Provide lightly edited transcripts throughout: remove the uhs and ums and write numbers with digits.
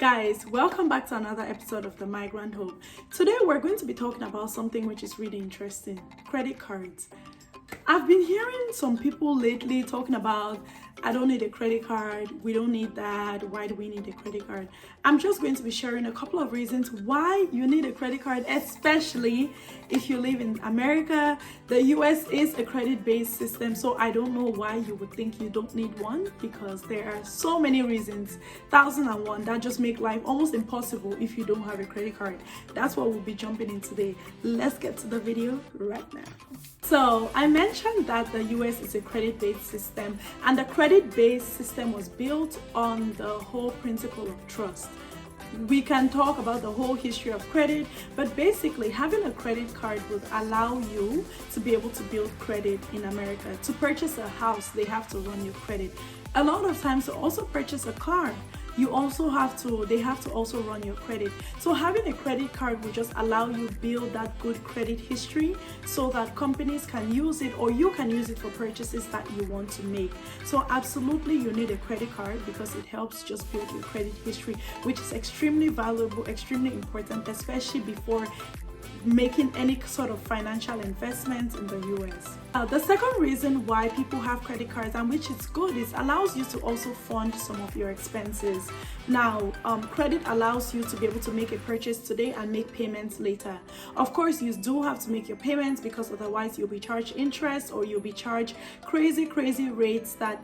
Guys, welcome back to another episode of The Migrant Hope. Today we're going to be talking about something which is really interesting: credit cards. I've been hearing some people lately talking about, I don't need a credit card, we don't need that, why do we need a credit card? I'm just going to be sharing a couple of reasons why you need a credit card, especially if you live in America. The US is a credit-based system, so I don't know why you would think you don't need one, because there are so many reasons, 1001, that just make life almost impossible if you don't have a credit card. That's what we'll be jumping in today. Let's get to the video right now. So I mentioned that the US is a credit-based system, and the credit-based system was built on the whole principle of trust. We can talk about the whole history of credit, but basically having a credit card would allow you to be able to build credit in America. To purchase a house, they have to run your credit. A lot of times to also purchase a car, they have to also run your credit. So having a credit card will just allow you build that good credit history so that companies can use it, or you can use it for purchases that you want to make. So absolutely you need a credit card because it helps just build your credit history, which is extremely valuable, extremely important, especially before making any sort of financial investments in the US. The second reason why people have credit cards, and which is good, is allows you to also fund some of your expenses. Now, credit allows you to be able to make a purchase today and make payments later. Of course, you do have to make your payments, because otherwise you'll be charged interest, or you'll be charged crazy rates that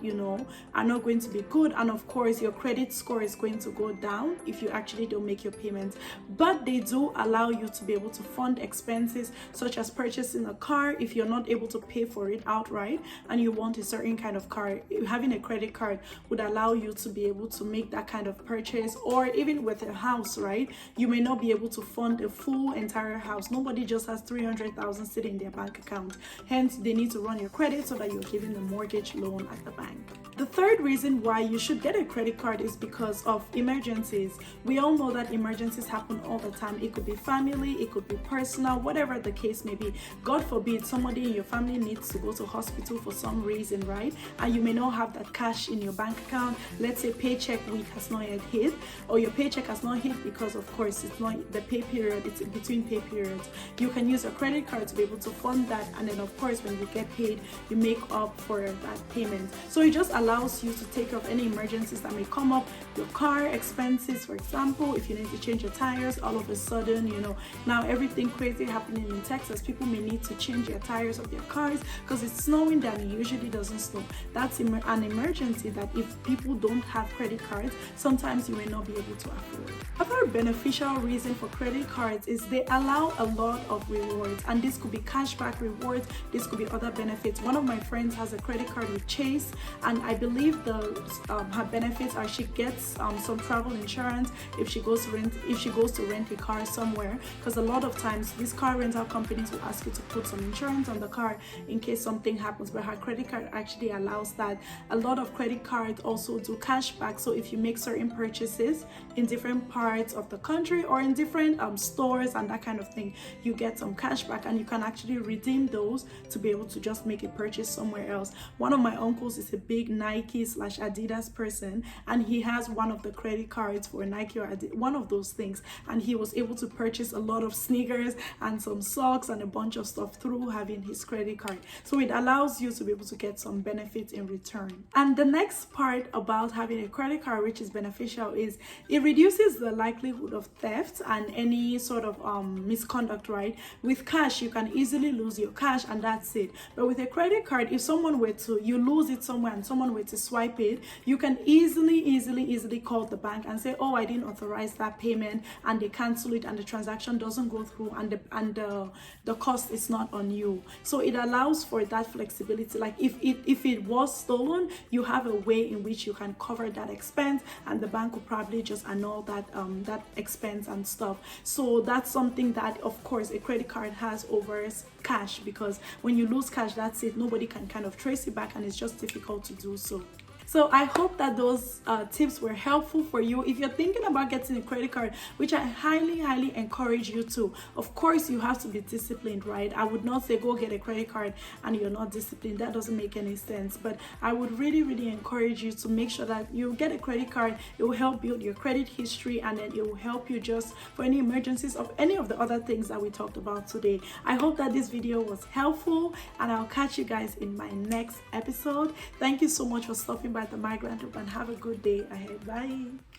are not going to be good. And of course, your credit score is going to go down if you actually don't make your payments. But they do allow you to be able to fund expenses such as purchasing a car if you're not able to pay for it outright and you want a certain kind of car. Having a credit card would allow you to be able to make that kind of purchase. Or even with a house, right? You may not be able to fund a full entire house. Nobody just has 300,000 sitting in their bank account. Hence, they need to run your credit so that you're giving a mortgage loan at the bank. The third reason why you should get a credit card is because of emergencies. We all know that emergencies happen all the time. It could be family, it could be personal, whatever the case may be. God forbid somebody in your family needs to go to hospital for some reason, right? And you may not have that cash in your bank account. Let's say paycheck week has not yet hit, or your paycheck has not hit because of course it's not the pay period, it's in between pay periods. You can use a credit card to be able to fund that, and then of course when you get paid, you make up for that payment. So it just allows you to take care of any emergencies that may come up. Your car expenses, for example, if you need to change your tires all of a sudden, now everything crazy happening in Texas, people may need to change their tires of their cars because it's snowing there and it usually doesn't snow. That's an emergency that if people don't have credit cards, sometimes you may not be able to afford. Another beneficial reason for credit cards is they allow a lot of rewards, and this could be cashback rewards, this could be other benefits. One of my friends has a credit card with Chase, and I believe her benefits are she gets some travel insurance if she goes to rent a car somewhere, because a lot of times these car rental companies will ask you to put some insurance on the car in case something happens, but her credit card actually allows that. A lot of credit cards also do cashback, so if you make certain purchases in different parts of the country or in different stores and that kind of thing, you get some cashback, and you can actually redeem those to be able to just make a purchase somewhere else. One of my uncles is a big Nike/Adidas person, and he has one of the credit cards for Nike or Adidas, one of those things, and he was able to purchase a lot of sneakers and some socks and a bunch of stuff through having his credit card. So it allows you to be able to get some benefits in return. And the next part about having a credit card which is beneficial is it reduces the likelihood of theft and any sort of misconduct, right? With cash, you can easily lose your cash and that's it. But with a credit card, if you lose it somewhere and someone were to swipe it, you can easily call the bank and say, oh, I didn't authorize that payment, and they cancel it and the transaction doesn't go through, and the cost is not on you. So it allows for that flexibility. Like if it was stolen, you have a way in which you can cover that expense, and the bank will probably just annul that expense and stuff. So that's something that of course a credit card has over cash, because when you lose cash, that's it. Nobody can kind of trace it back, and it's just difficult to do so. So I hope that those tips were helpful for you. If you're thinking about getting a credit card, which I highly encourage you to, of course you have to be disciplined, right? I would not say go get a credit card and you're not disciplined. That doesn't make any sense. But I would really encourage you to make sure that you get a credit card. It will help build your credit history, and then it will help you just for any emergencies of any of the other things that we talked about today. I hope that this video was helpful, and I'll catch you guys in my next episode. Thank you so much for stopping by the Migrant Hub, and have a good day ahead. Bye.